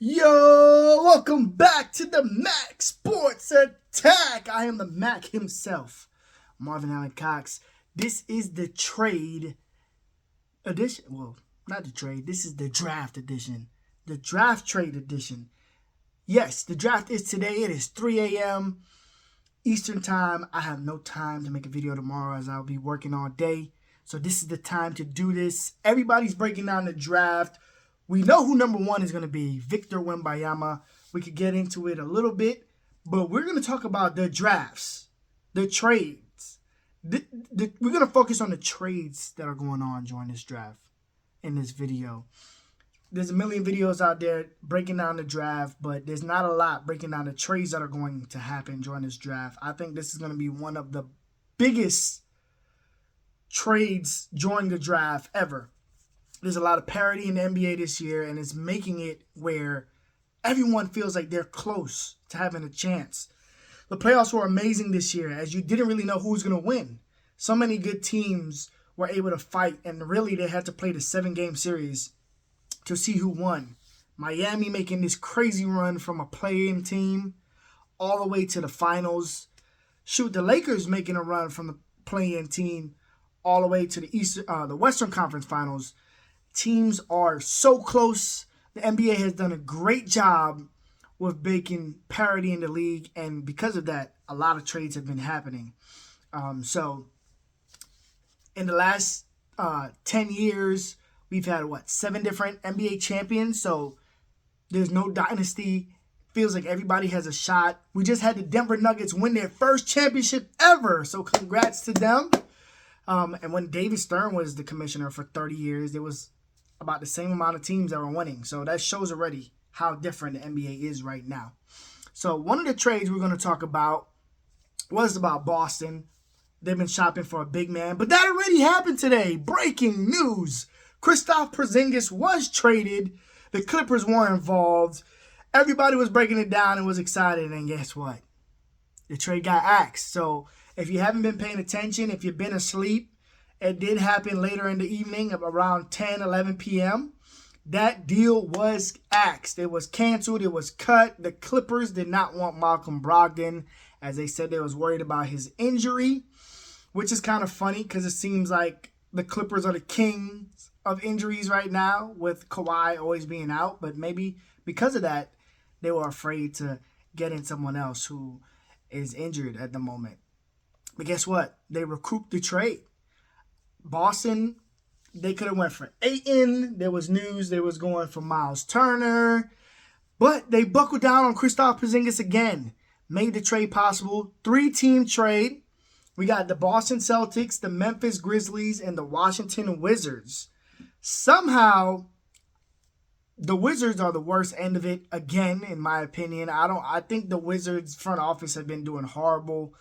Yo, welcome back to the Mac Sports Attack. I am the Mac himself, Marvin Allen Cox. This is the trade edition. Well, not the trade. This is the draft edition. The draft trade edition. Yes, the draft is today. It is 3 a.m. Eastern time. I have no time to make a video tomorrow as I'll be working all day. So this is the time to do this. Everybody's breaking down the draft. We know who number one is going to be, Victor Wembanyama. We could get into it a little bit, but we're going to talk about the drafts, the trades. We're going to focus on the trades that are going on during this draft in this video. There's a million videos out there breaking down the draft, but there's not a lot breaking down the trades that are going to happen during this draft. I think this is going to be one of the biggest trades during the draft ever. There's a lot of parity in the NBA this year, and it's making it where everyone feels like they're close to having a chance. The playoffs were amazing this year, as you didn't really know who was going to win. So many good teams were able to fight, and really they had to play the 7-game series to see who won. Miami making this crazy run from a play-in team all the way to the finals. Shoot, the Lakers making a run from the play-in team all the way to the Western Conference Finals. Teams are so close. The NBA has done a great job with making parity in the league, and because of that, a lot of trades have been happening. So, in the last 10 years, we've had, 7 different NBA champions, so there's no dynasty. Feels like everybody has a shot. We just had the Denver Nuggets win their first championship ever, so congrats to them. And when David Stern was the commissioner for 30 years, there was about the same amount of teams that were winning. So that shows already how different the NBA is right now. So one of the trades we're going to talk about was about Boston. They've been shopping for a big man, but that already happened today. Breaking news. Kristaps Porzingis was traded. The Clippers were involved. Everybody was breaking it down and was excited. And guess what? The trade got axed. So if you haven't been paying attention, if you've been asleep, it did happen later in the evening, around 10, 11 p.m. That deal was axed. It was canceled. It was cut. The Clippers did not want Malcolm Brogdon, as they said they was worried about his injury, which is kind of funny because it seems like the Clippers are the kings of injuries right now, with Kawhi always being out. But maybe because of that, they were afraid to get in someone else who is injured at the moment. But guess what? They recouped the trade. Boston, they could have went for Ayton. There was news they was going for Miles Turner. But they buckled down on Kristaps Porzingis again. Made the trade possible. 3-team trade. We got the Boston Celtics, the Memphis Grizzlies, and the Washington Wizards. Somehow, the Wizards are the worst end of it again, in my opinion. I think the Wizards front office have been doing horrible.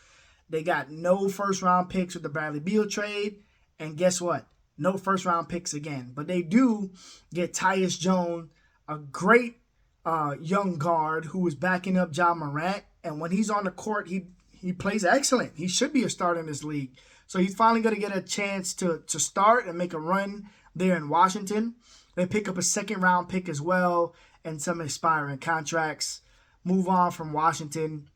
They got no first-round picks with the Bradley Beal trade. And guess what? No first-round picks again. But they do get Tyus Jones, a great young guard who is backing up Ja Morant. And when he's on the court, he plays excellent. He should be a starter in this league. So he's finally going to get a chance to start and make a run there in Washington. They pick up a second-round pick as well and some expiring contracts. Move on from Washington.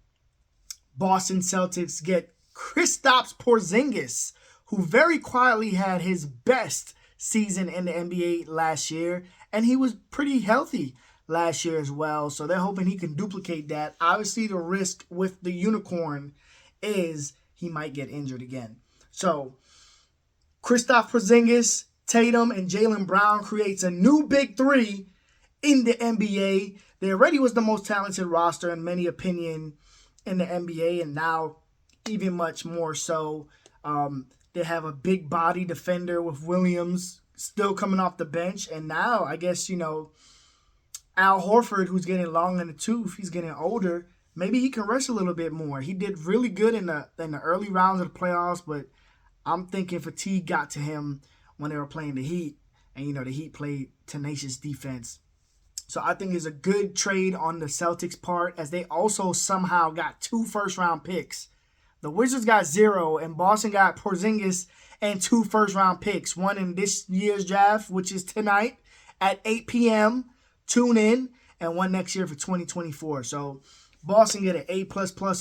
Boston Celtics get Kristaps Porzingis, who very quietly had his best season in the NBA last year, and he was pretty healthy last year as well, so they're hoping he can duplicate that. Obviously, the risk with the unicorn is he might get injured again. So, Kristaps Porzingis, Tatum, and Jaylen Brown creates a new big three in the NBA. They already was the most talented roster, in many opinion, in the NBA, and now even much more so. They have a big body defender with Williams still coming off the bench. And now, I guess, Al Horford, who's getting long in the tooth, he's getting older. Maybe he can rush a little bit more. He did really good in the early rounds of the playoffs, but I'm thinking fatigue got to him when they were playing the Heat. And, the Heat played tenacious defense. So I think it's a good trade on the Celtics' part, as they also somehow got 2 first-round picks. The Wizards got 0, and Boston got Porzingis and 2 first-round picks. One in this year's draft, which is tonight at 8 p.m. Tune in. and one next year for 2024. So Boston get an A++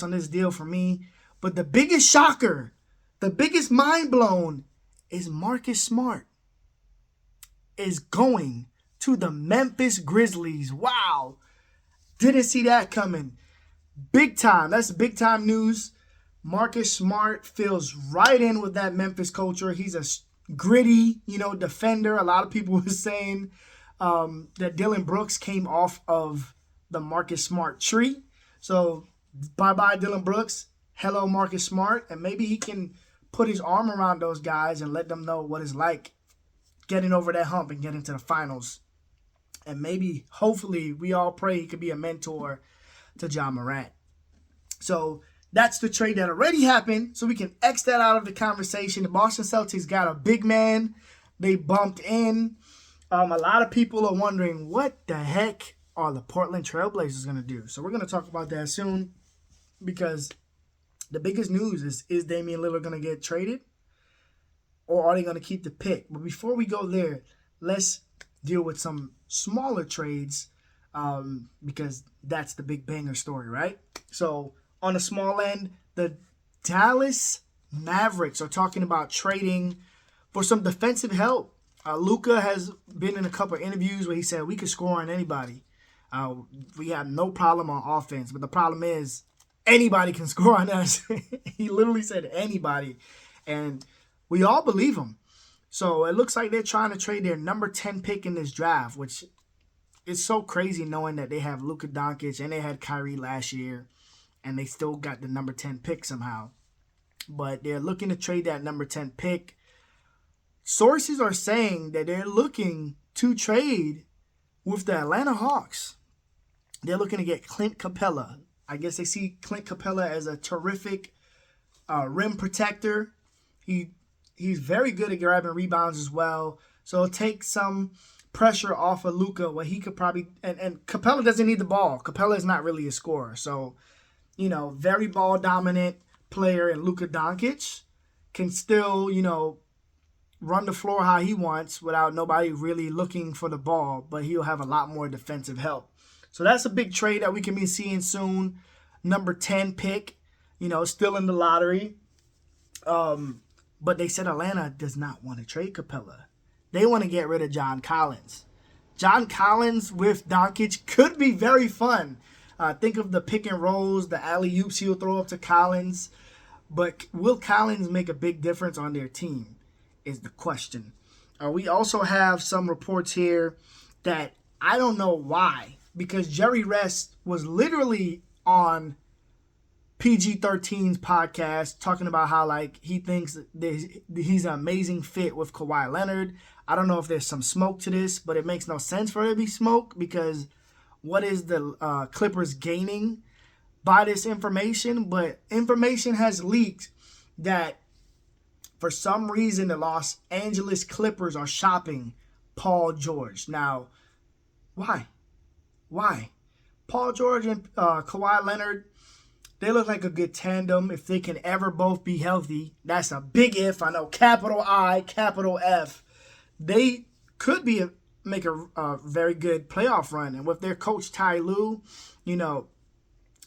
on this deal for me. But the biggest shocker, the biggest mind blown is Marcus Smart is going to the Memphis Grizzlies. Wow. Didn't see that coming. Big time. That's big time news. Marcus Smart fills right in with that Memphis culture. He's a gritty, defender. A lot of people were saying that Dylan Brooks came off of the Marcus Smart tree. So bye-bye Dylan Brooks. Hello Marcus Smart. And maybe he can put his arm around those guys and let them know what it's like getting over that hump and getting to the finals. And maybe, hopefully, we all pray he could be a mentor to John Morant. So that's the trade that already happened. So we can X that out of the conversation. The Boston Celtics got a big man. They bumped in. A lot of people are wondering, what the heck are the Portland Trailblazers going to do? So we're going to talk about that soon, because the biggest news is Damian Lillard going to get traded, or are they going to keep the pick? But before we go there, let's deal with some smaller trades, because that's the big banger story, right? So on the small end, the Dallas Mavericks are talking about trading for some defensive help. Luka has been in a couple of interviews where he said we could score on anybody. We have no problem on offense, but the problem is anybody can score on us. He literally said anybody, and we all believe him. So it looks like they're trying to trade their number 10 pick in this draft, which is so crazy knowing that they have Luka Doncic and they had Kyrie last year, and they still got the number 10 pick somehow. But they're looking to trade that number 10 pick. Sources are saying that they're looking to trade with the Atlanta Hawks. They're looking to get Clint Capella. I guess they see Clint Capella as a terrific rim protector. He's very good at grabbing rebounds as well. So it'll take some pressure off of Luka, where he could probably... And Capella doesn't need the ball. Capella is not really a scorer. So, very ball-dominant player, and Luka Doncic can still, run the floor how he wants without nobody really looking for the ball, but he'll have a lot more defensive help. So that's a big trade that we can be seeing soon. Number 10 pick, still in the lottery. But they said Atlanta does not want to trade Capella. They want to get rid of John Collins. John Collins with Doncic could be very fun. Think of the pick and rolls, the alley-oops he'll throw up to Collins. But will Collins make a big difference on their team is the question. We also have some reports here that I don't know why, because Jerry Rest was literally on PG-13's podcast talking about how he thinks that he's an amazing fit with Kawhi Leonard. I don't know if there's some smoke to this, but it makes no sense for it to be smoke, because what is the Clippers gaining by this information? But information has leaked that for some reason the Los Angeles Clippers are shopping Paul George. Now, why? Paul George and Kawhi Leonard, they look like a good tandem if they can ever both be healthy. That's a big if. I know, capital I, capital F. They could make a very good playoff run. And with their coach, Ty Lue,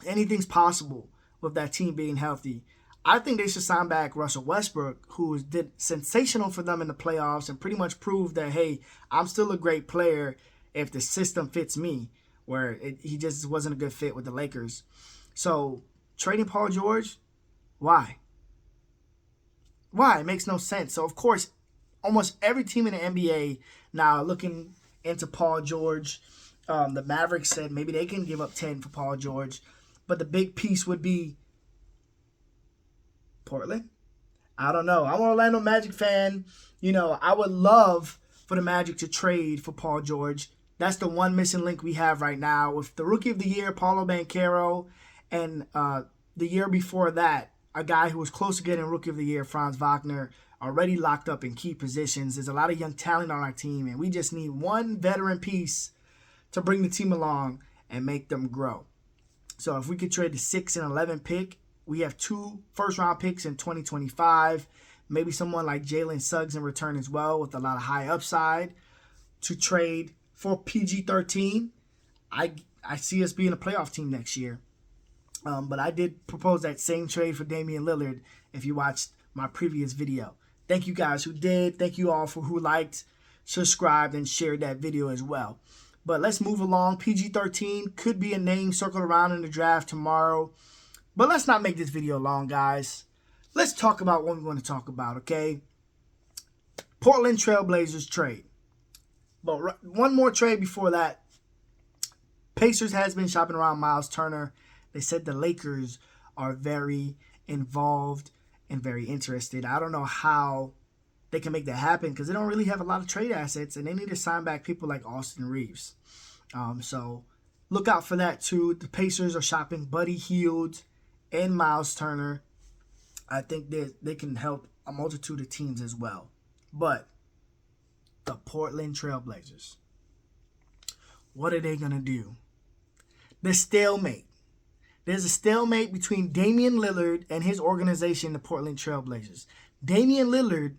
anything's possible with that team being healthy. I think they should sign back Russell Westbrook, who did sensational for them in the playoffs and pretty much proved that, hey, I'm still a great player if the system fits me, where he just wasn't a good fit with the Lakers. So trading Paul George, why? It makes no sense. So, of course, almost every team in the NBA now looking into Paul George. The Mavericks said maybe they can give up 10 for Paul George. But the big piece would be Portland. I don't know. I'm an Orlando Magic fan. I would love for the Magic to trade for Paul George. That's the one missing link we have right now. With the Rookie of the Year, Paolo Banchero, and the year before that, a guy who was close to getting Rookie of the Year, Franz Wagner, already locked up in key positions. There's a lot of young talent on our team, and we just need one veteran piece to bring the team along and make them grow. So if we could trade the 6 and 11 pick, we have 2 first-round picks in 2025. Maybe someone like Jalen Suggs in return as well with a lot of high upside to trade for PG-13. I see us being a playoff team next year. But I did propose that same trade for Damian Lillard if you watched my previous video. Thank you guys who did. Thank you all for who liked, subscribed, and shared that video as well. But let's move along. PG-13 could be a name circled around in the draft tomorrow. But let's not make this video long, guys. Let's talk about what we want to talk about, okay? Portland Trailblazers trade. But one more trade before that. Pacers has been shopping around Miles Turner. They said the Lakers are very involved and very interested. I don't know how they can make that happen because they don't really have a lot of trade assets, and they need to sign back people like Austin Reeves. So look out for that too. The Pacers are shopping Buddy Hield and Miles Turner. I think they can help a multitude of teams as well. But the Portland Trailblazers, what are they going to do? The stalemate. There's a stalemate between Damian Lillard and his organization, the Portland Trailblazers. Damian Lillard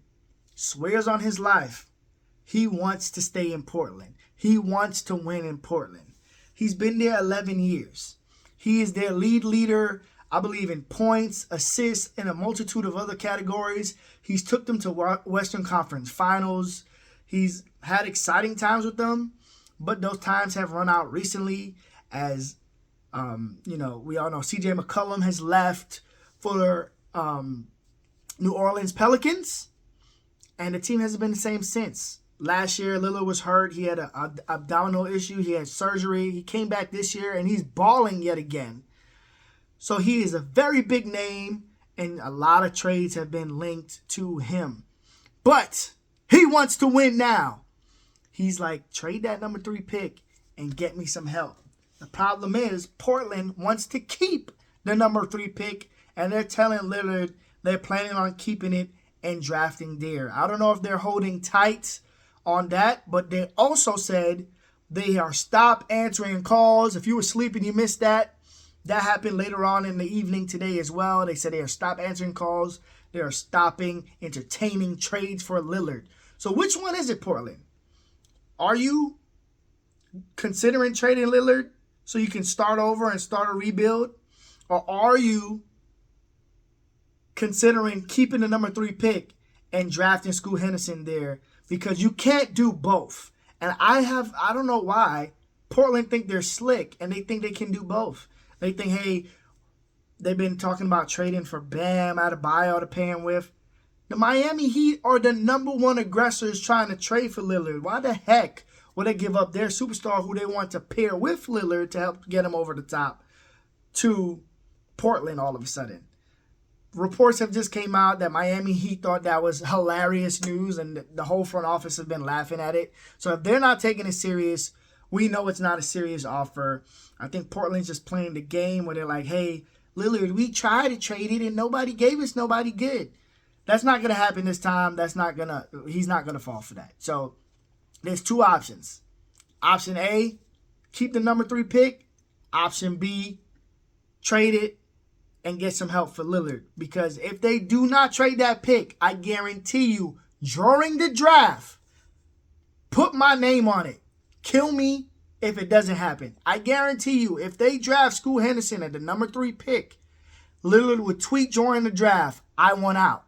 swears on his life he wants to stay in Portland. He wants to win in Portland. He's been there 11 years. He is their leader, I believe, in points, assists, and a multitude of other categories. He's took them to Western Conference Finals. He's had exciting times with them, but those times have run out recently as we all know CJ McCollum has left for New Orleans Pelicans, and the team hasn't been the same since. Last year, Lillard was hurt. He had an abdominal issue. He had surgery. He came back this year, and he's balling yet again. So he is a very big name, and a lot of trades have been linked to him. But he wants to win now. He's like, trade that number 3 pick and get me some help. The problem is Portland wants to keep the number 3 pick, and they're telling Lillard they're planning on keeping it and drafting there. I don't know if they're holding tight on that, but they also said they are stop answering calls. If you were sleeping, you missed that. That happened later on in the evening today as well. They said they are stop answering calls. They are stopping entertaining trades for Lillard. So which one is it, Portland? Are you considering trading Lillard so you can start over and start a rebuild? Or are you considering keeping the number 3 pick and drafting Scoot Henderson there? Because you can't do both. And I don't know why Portland think they're slick and they think they can do both. They think, hey, they've been talking about trading for Bam Adebayo to pair him with. The Miami Heat are the number 1 aggressors trying to trade for Lillard. Why the heck would they give up their superstar who they want to pair with Lillard to help get him over the top to Portland all of a sudden? Reports have just came out that Miami Heat thought that was hilarious news, and the whole front office has been laughing at it. So if they're not taking it serious, we know it's not a serious offer. I think Portland's just playing the game where they're like, hey, Lillard, we tried to trade it and nobody gave us nobody good. That's not going to happen this time. He's not going to fall for that. So there's 2 options. Option A, keep the number 3 pick. Option B, trade it and get some help for Lillard. Because if they do not trade that pick, I guarantee you, during the draft, put my name on it. Kill me if it doesn't happen. I guarantee you, if they draft Scoot Henderson at the number 3 pick, Lillard would tweet during the draft, I want out.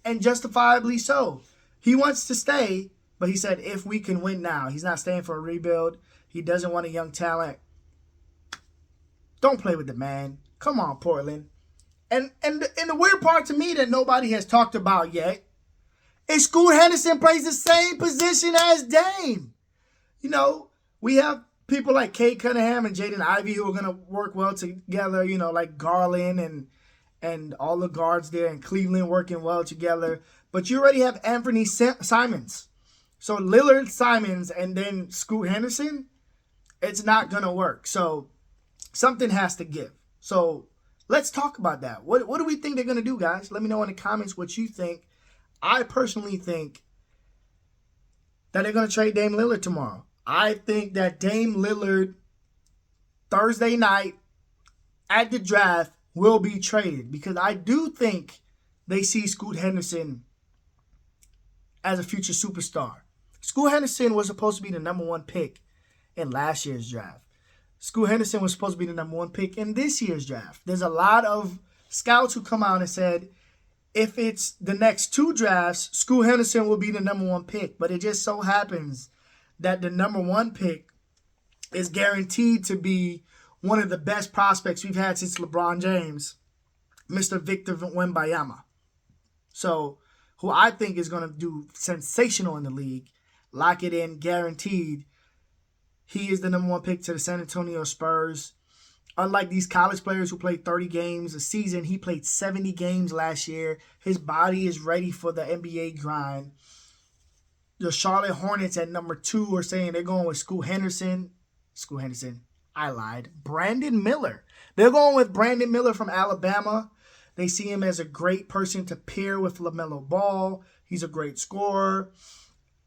And justifiably so. He wants to stay, but he said if we can win now. He's not staying for a rebuild. He doesn't want a young talent. Don't play with the man. Come on, Portland. And the weird part to me that nobody has talked about yet is Scoot Henderson plays the same position as Dame. You know, we have people like Kate Cunningham and Jaden Ivey who are going to work well together, like Garland and all the guards there in Cleveland working well together. But you already have Anthony Simons. So Lillard, Simons, and then Scoot Henderson, it's not going to work. So something has to give. So let's talk about that. What do we think they're going to do, guys? Let me know in the comments what you think. I personally think that they're going to trade Dame Lillard tomorrow. I think that Dame Lillard Thursday night at the draft will be traded because I do think they see Scoot Henderson as a future superstar. Scoot Henderson was supposed to be the number 1 pick in last year's draft. Scoot Henderson was supposed to be the number 1 pick in this year's draft. There's a lot of scouts who come out and said, if it's the next 2 drafts, Scoot Henderson will be the number 1 pick. But it just so happens that the number 1 pick is guaranteed to be one of the best prospects we've had since LeBron James, Mr. Victor Wembanyama. So, who I think is going to do sensational in the league. Lock it in, guaranteed. He is the number 1 pick to the San Antonio Spurs. Unlike these college players who played 30 games a season, he played 70 games last year. His body is ready for the NBA grind. The Charlotte Hornets at number 2 are saying they're going with Scoot Henderson. I lied. Brandon Miller. They're going with Brandon Miller from Alabama. They see him as a great person to pair with LaMelo Ball. He's a great scorer.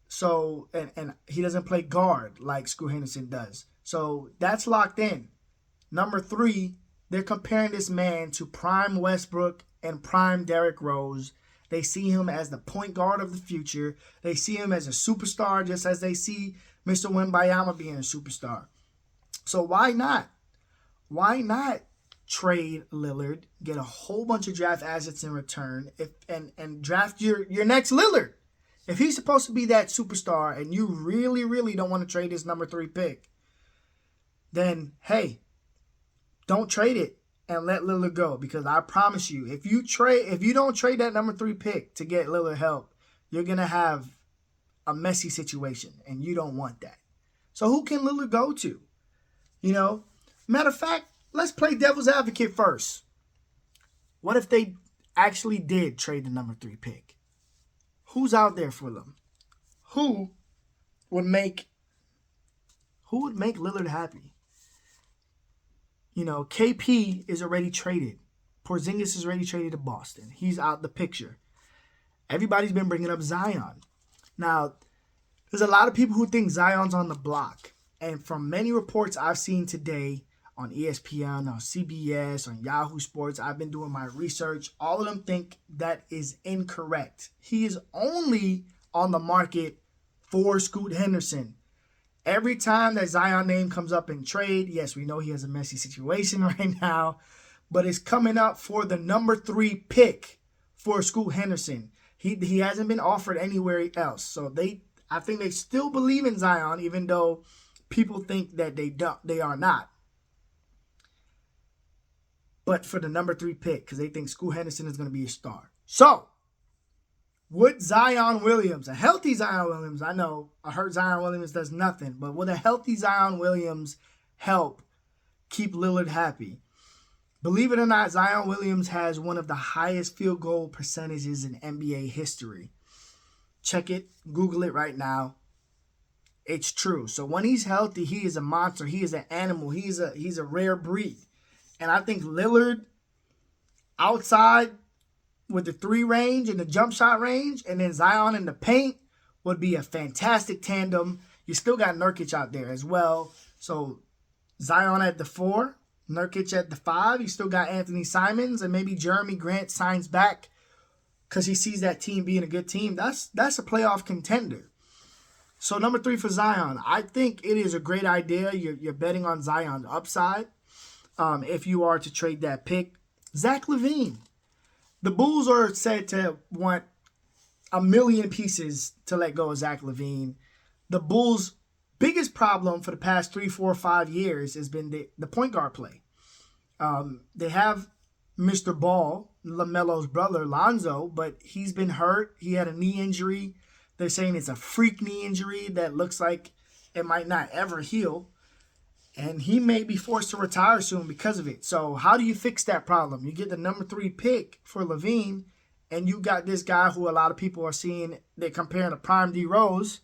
So, and he doesn't play guard like Scoot Henderson does. So, that's locked in. Number 3, they're comparing this man to prime Westbrook and prime Derrick Rose. They see him as the point guard of the future. They see him as a superstar, just as they see Mr. Wembanyama being a superstar. So why not? Why not trade Lillard, get a whole bunch of draft assets in return, and draft your next Lillard? If he's supposed to be that superstar and you really, really don't want to trade his number 3 pick, then, hey, don't trade it and let Lillard go. Because I promise you, if you don't trade that number 3 pick to get Lillard help, you're going to have a messy situation, and you don't want that. So who can Lillard go to? Matter of fact, let's play devil's advocate first. What if they actually did trade the number 3 pick? Who's out there for them? Who would make Lillard happy? KP is already traded. Porzingis is already traded to Boston. He's out the picture. Everybody's been bringing up Zion. Now, there's a lot of people who think Zion's on the block. And from many reports I've seen today on ESPN, on CBS, on Yahoo Sports, I've been doing my research. All of them think that is incorrect. He is only on the market for Scoot Henderson. Every time that Zion name comes up in trade, yes, we know he has a messy situation right now, but it's coming up for the number 3 pick for Scoot Henderson. He hasn't been offered anywhere else. So I think they still believe in Zion, even though people think that they are not. But for the number 3 pick, because they think Scoot Henderson is going to be a star. So, would Zion Williams, a healthy Zion Williams, I know a hurt Zion Williams does nothing, but would a healthy Zion Williams help keep Lillard happy? Believe it or not, Zion Williams has one of the highest field goal percentages in NBA history. Check it, Google it right now. It's true. So when he's healthy, he is a monster. He is an animal. He's a rare breed. And I think Lillard outside with the 3 range and the jump shot range, and then Zion in the paint would be a fantastic tandem. You still got Nurkic out there as well. So Zion at the 4, Nurkic at the 5. You still got Anthony Simons, and maybe Jeremy Grant signs back because he sees that team being a good team. That's a playoff contender. So number 3 for Zion. I think it is a great idea. You're betting on Zion's upside. If you are to trade that pick. Zach LaVine. The Bulls are said to want 1 million pieces to let go of Zach LaVine. The Bulls' biggest problem for the past 3, 4, 5 years has been the point guard play. They have Mr. Ball, LaMelo's brother, Lonzo, but he's been hurt. He had a knee injury. They're saying it's a freak knee injury that looks like it might not ever heal. And he may be forced to retire soon because of it. So how do you fix that problem? You get the number 3 pick for LaVine, and you got this guy who a lot of people are seeing, they're comparing to Prime D Rose.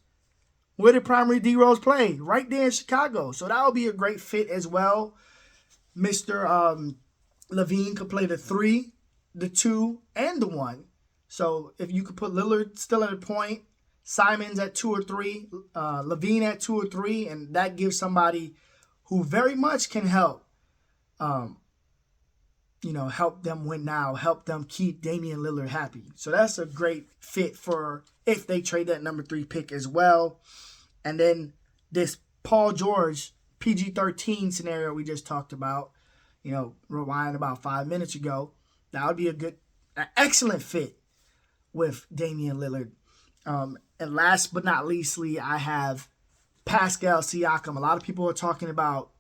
Where did Primary D Rose play? Right there in Chicago. So that would be a great fit as well. Mr. LaVine could play the 3, the 2, and the 1. So if you could put Lillard still at a point, Simons at 2 or 3, LaVine at 2 or 3, and that gives somebody who very much can help, help them win now, help them keep Damian Lillard happy. So that's a great fit for if they trade that number 3 pick as well. And then this Paul George PG-13 scenario we just talked about, rewind about 5 minutes ago, that would be an excellent fit with Damian Lillard. And last but not leastly, I have Pascal Siakam. A lot of people are talking about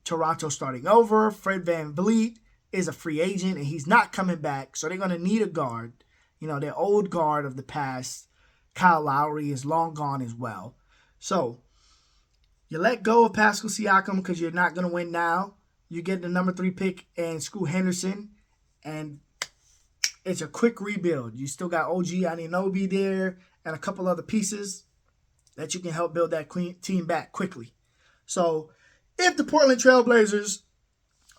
Toronto starting over. Fred VanVleet is a free agent, and he's not coming back, so they're going to need a guard. Their old guard of the past, Kyle Lowry, is long gone as well. So you let go of Pascal Siakam because you're not going to win now. You get the number 3 pick and Scoot Henderson, and it's a quick rebuild. You still got OG Anunoby there and a couple other pieces that you can help build that team back quickly. So if the Portland Trailblazers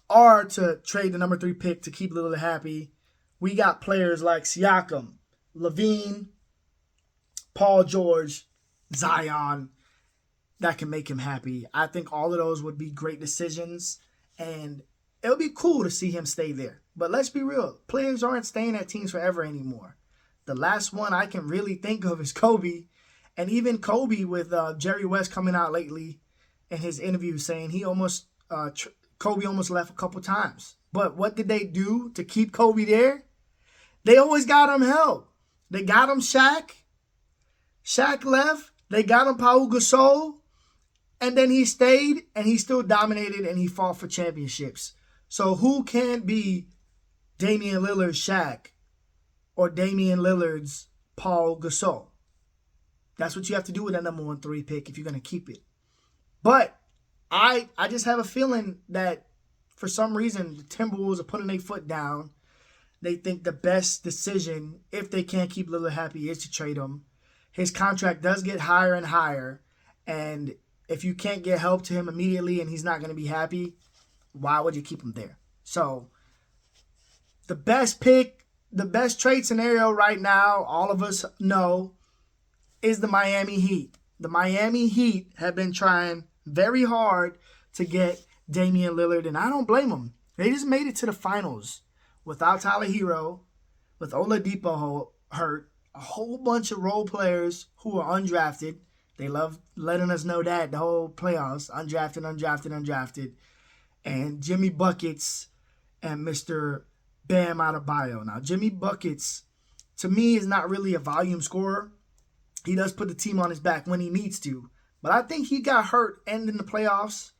are to trade the number 3 pick to keep Lillard happy, we got players like Siakam, Levine, Paul George, Zion that can make him happy. I think all of those would be great decisions, and it would be cool to see him stay there. But let's be real. Players aren't staying at teams forever anymore. The last one I can really think of is Kobe. And even Kobe with Jerry West coming out lately in his interview saying Kobe almost left a couple times. But what did they do to keep Kobe there? They always got him help. They got him Shaq. Shaq left. They got him Paul Gasol. And then he stayed, and he still dominated, and he fought for championships. So who can be Damian Lillard's Shaq or Damian Lillard's Paul Gasol? That's what you have to do with that number 3 pick if you're going to keep it. But I just have a feeling that for some reason the Timberwolves are putting their foot down. They think the best decision, if they can't keep Lillard happy, is to trade him. His contract does get higher and higher, and if you can't get help to him immediately and he's not going to be happy, why would you keep him there? So the best pick, the best trade scenario right now, all of us know, is the Miami Heat. The Miami Heat have been trying very hard to get Damian Lillard, and I don't blame them. They just made it to the finals without Tyler Hero, with Oladipo hurt, a whole bunch of role players who are undrafted. They love letting us know that the whole playoffs, undrafted, and Jimmy Buckets and Mr. Bam Adebayo. Now, Jimmy Buckets, to me, is not really a volume scorer. He does put the team on his back when he needs to. But I think he got hurt ending the playoffs,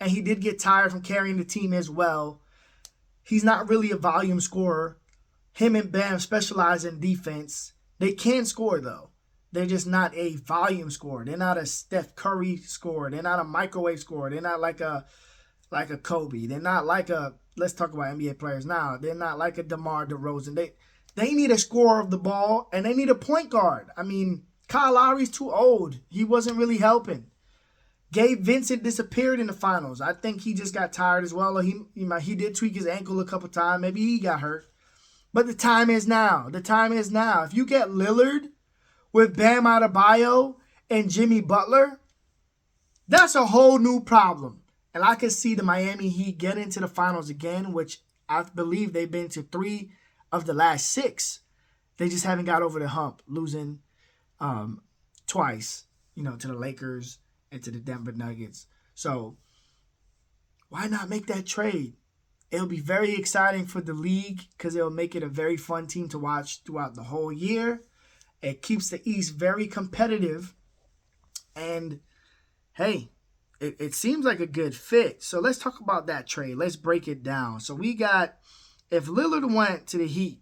and he did get tired from carrying the team as well. He's not really a volume scorer. Him and Bam specialize in defense. They can score, though. They're just not a volume scorer. They're not a Steph Curry scorer. They're not a microwave scorer. They're not like a Kobe. They're not like let's talk about NBA players now. They're not like a DeMar DeRozan. They need a scorer of the ball, and they need a point guard. I mean, Kyle Lowry's too old. He wasn't really helping. Gabe Vincent disappeared in the finals. I think he just got tired as well. Or he did tweak his ankle a couple times. Maybe he got hurt. But the time is now. The time is now. If you get Lillard with Bam Adebayo and Jimmy Butler, that's a whole new problem. And I can see the Miami Heat get into the finals again, which I believe they've been to 3 of the last 6. They just haven't got over the hump, losing twice, to the Lakers and to the Denver Nuggets. So why not make that trade? It'll be very exciting for the league because it'll make it a very fun team to watch throughout the whole year. It keeps the East very competitive. And, hey, it seems like a good fit. So let's talk about that trade. Let's break it down. So we got, if Lillard went to the Heat,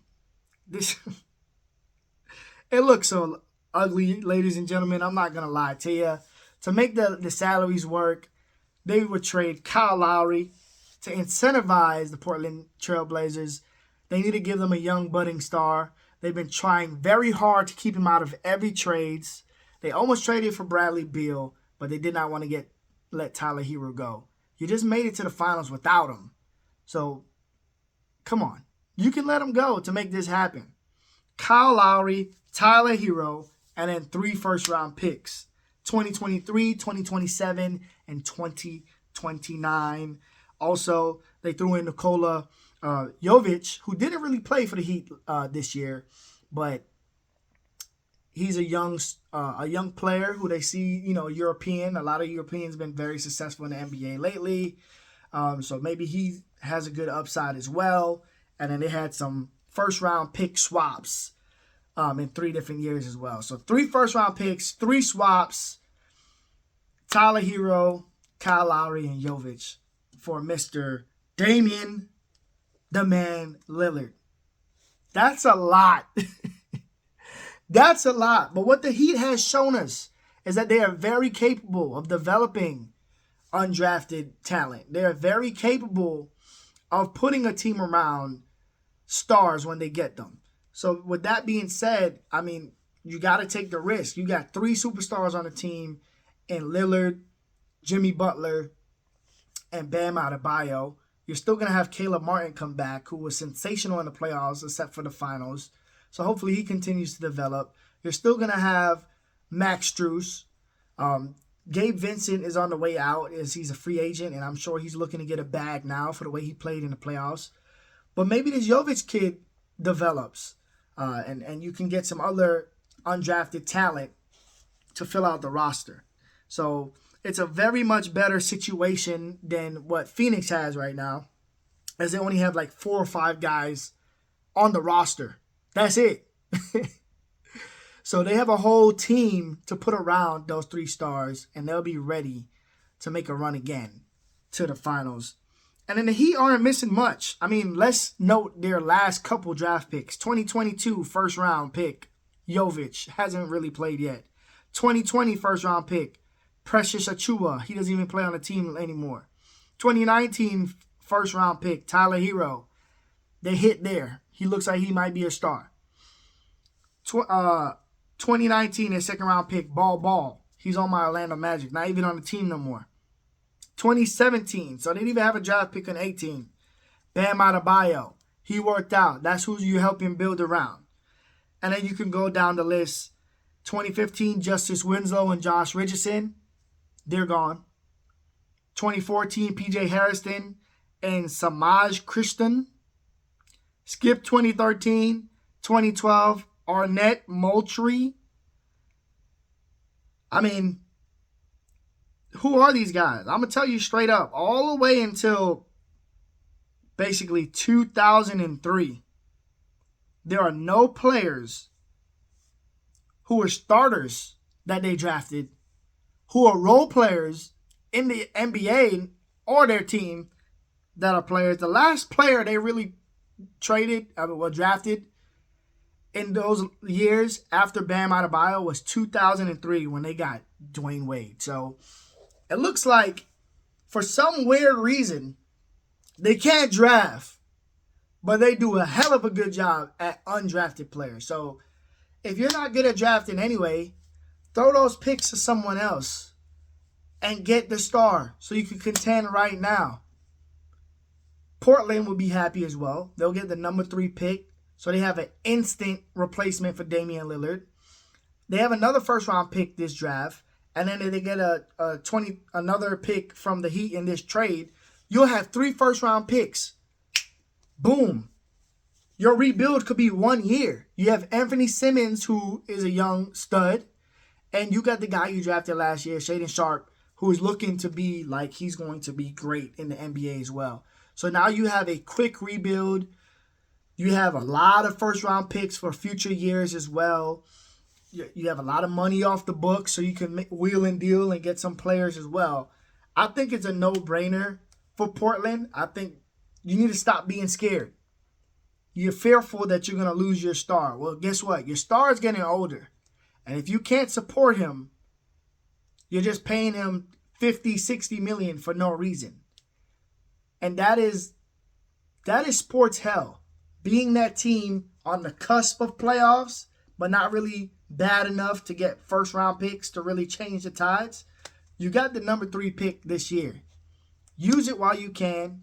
it looks so ugly, ladies and gentlemen. I'm not going to lie to you. To make the salaries work, they would trade Kyle Lowry to incentivize the Portland Trailblazers. They need to give them a young budding star. They've been trying very hard to keep him out of every trades. They almost traded for Bradley Beal, but they did not want to let Tyler Hero go. You just made it to the finals without him. So, come on. You can let him go to make this happen. Kyle Lowry, Tyler Hero, and then 3 first-round picks. 2023, 2027, and 2029. Also, they threw in Nikola Jovic, who didn't really play for the Heat this year, but he's a young player who they see, European. A lot of Europeans been very successful in the NBA lately. So maybe he has a good upside as well. And then they had some first-round pick swaps in 3 different years as well. So 3 first-round picks, 3 swaps, Tyler Hero, Kyle Lowry, and Jovic for Mr. Damian the Man Lillard. That's a lot. That's a lot. But what the Heat has shown us is that they are very capable of developing undrafted talent. They are very capable of putting a team around stars when they get them. So with that being said, I mean, you got to take the risk. You got 3 superstars on the team in Lillard, Jimmy Butler, and Bam Adebayo. You're still going to have Caleb Martin come back, who was sensational in the playoffs, except for the finals. So hopefully he continues to develop. You're still going to have Max Strus. Gabe Vincent is on the way out as he's a free agent, and I'm sure he's looking to get a bag now for the way he played in the playoffs. But maybe this Jovic kid develops, and you can get some other undrafted talent to fill out the roster. So it's a very much better situation than what Phoenix has right now, as they only have like 4 or 5 guys on the roster. That's it. So they have a whole team to put around those 3 stars, and they'll be ready to make a run again to the finals. And then the Heat aren't missing much. I mean, let's note their last couple draft picks. 2022 first-round pick, Jovic, hasn't really played yet. 2020 first-round pick, Precious Achiuwa. He doesn't even play on the team anymore. 2019 first-round pick, Tyler Hero. They hit there. He looks like he might be a star. 2019, a second-round pick, Ball. He's on my Orlando Magic. Not even on the team no more. 2017, so they didn't even have a draft pick in 18. Bam Adebayo. He worked out. That's who you help him build around. And then you can go down the list. 2015, Justice Winslow and Josh Richardson. They're gone. 2014, PJ Harrison and Samaj Krishnan. Skip 2013, 2012, Arnett Moultrie. I mean, who are these guys? I'm going to tell you straight up. All the way until basically 2003, there are no players who are starters that they drafted, who are role players in the NBA or their team that are players. The last player they really drafted in those years after Bam Adebayo was 2003 when they got Dwayne Wade. So it looks like for some weird reason they can't draft, but they do a hell of a good job at undrafted players. So if you're not good at drafting anyway, throw those picks to someone else and get the star so you can contend right now. Portland will be happy as well. They'll get the number 3 pick, so they have an instant replacement for Damian Lillard. They have another first-round pick this draft, and then they get another pick from the Heat in this trade. You'll have 3 first-round picks. Boom. Your rebuild could be 1 year. You have Anthony Simmons, who is a young stud, and you got the guy you drafted last year, Shaedon Sharpe, who is looking to be like he's going to be great in the NBA as well. So now you have a quick rebuild. You have a lot of first-round picks for future years as well. You have a lot of money off the books, so you can wheel and deal and get some players as well. I think it's a no-brainer for Portland. I think you need to stop being scared. You're fearful that you're going to lose your star. Well, guess what? Your star is getting older. And if you can't support him, you're just paying him $50, $60 million for no reason. And that is sports hell. Being that team on the cusp of playoffs, but not really bad enough to get first-round picks to really change the tides. You got the number 3 pick this year. Use it while you can.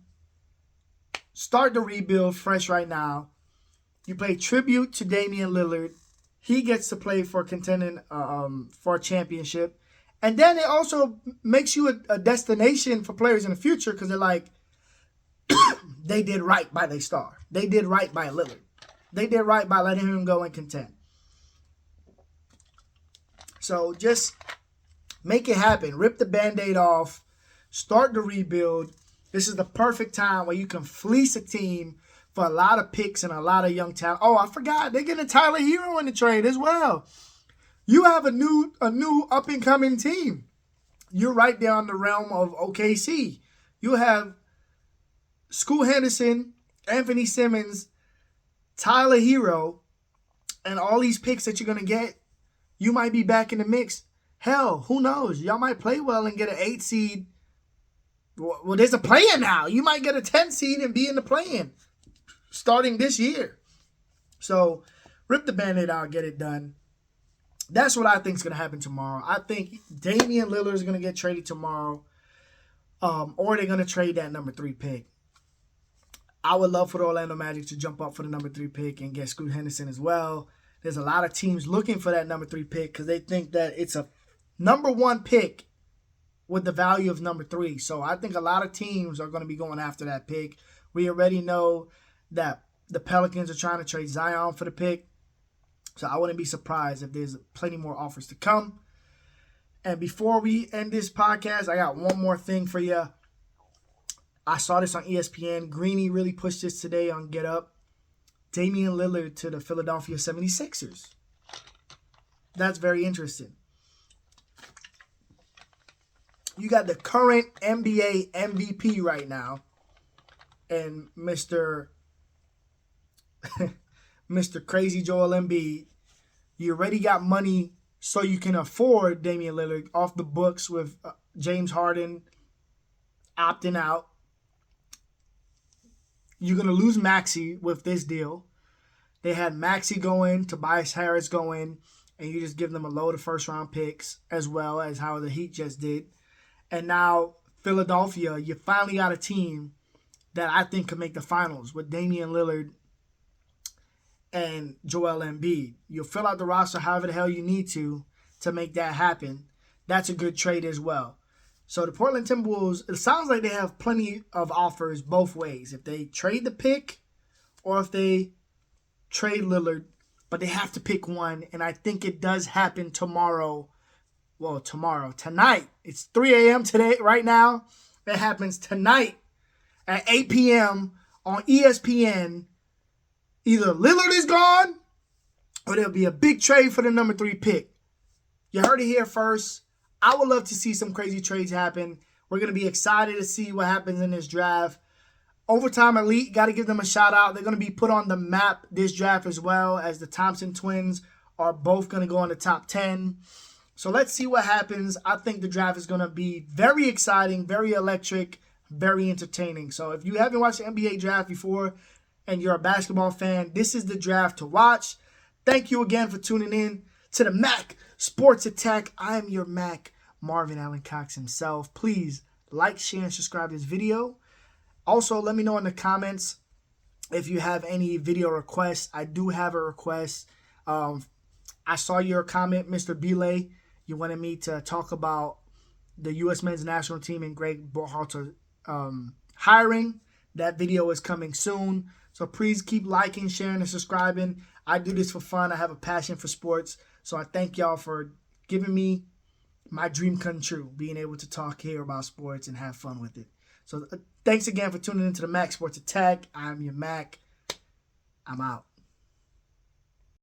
Start the rebuild fresh right now. You pay tribute to Damian Lillard. He gets to play for contending for a championship. And then it also makes you a destination for players in the future because they're like, they did right by their star. They did right by Lillard. They did right by letting him go and contend. So just make it happen. Rip the Band-Aid off. Start the rebuild. This is the perfect time where you can fleece a team for a lot of picks and a lot of young talent. Oh, I forgot. They're getting Tyler Hero in the trade as well. You have a new up-and-coming team. You're right there on the realm of OKC. You have Scoot Henderson, Anthony Simmons, Tyler Hero, and all these picks that you're going to get. You might be back in the mix. Hell, who knows? Y'all might play well and get an 8 seed. Well, there's a play-in now. You might get a 10 seed and be in the play-in starting this year. So, rip the Band-Aid out, get it done. That's what I think is going to happen tomorrow. I think Damian Lillard is going to get traded tomorrow, or they're going to trade that number 3 pick. I would love for the Orlando Magic to jump up for the number 3 pick and get Scoot Henderson as well. There's a lot of teams looking for that number 3 pick because they think that it's a number 1 pick with the value of number 3. So I think a lot of teams are going to be going after that pick. We already know that the Pelicans are trying to trade Zion for the pick. So I wouldn't be surprised if there's plenty more offers to come. And before we end this podcast, I got one more thing for you. I saw this on ESPN. Greeny really pushed this today on Get Up. Damian Lillard to the Philadelphia 76ers. That's very interesting. You got the current NBA MVP right now, and Mr. Crazy Joel Embiid. You already got money so you can afford Damian Lillard off the books with James Harden opting out. You're going to lose Maxey with this deal. They had Maxey going, Tobias Harris going, and you just give them a load of first-round picks as well as how the Heat just did. And now Philadelphia, you finally got a team that I think could make the finals with Damian Lillard and Joel Embiid. You'll fill out the roster however the hell you need to make that happen. That's a good trade as well. So the Portland Timberwolves, it sounds like they have plenty of offers both ways. If they trade the pick or if they trade Lillard, but they have to pick one. And I think it does happen tomorrow. Well, tonight. It's 3 a.m. today, right now. It happens tonight at 8 p.m. on ESPN. Either Lillard is gone or there'll be a big trade for the number 3 pick. You heard it here first. I would love to see some crazy trades happen. We're going to be excited to see what happens in this draft. Overtime Elite, got to give them a shout out. They're going to be put on the map this draft as well, as the Thompson twins are both going to go in the top 10. So let's see what happens. I think the draft is going to be very exciting, very electric, very entertaining. So if you haven't watched the NBA draft before and you're a basketball fan, this is the draft to watch. Thank you again for tuning in to the Mac Sports Attack. I am your Mac, Marvin Allen Cox himself. Please like, share, and subscribe to this video. Also, let me know in the comments if you have any video requests. I do have a request. I saw your comment, Mr. Belay. You wanted me to talk about the U.S. men's national team and Greg Berhalter hiring. That video is coming soon. So please keep liking, sharing, and subscribing. I do this for fun. I have a passion for sports. So I thank y'all for giving me my dream come true, being able to talk here about sports and have fun with it. So thanks again for tuning into the Mac Sports Attack. I'm your Mac. I'm out.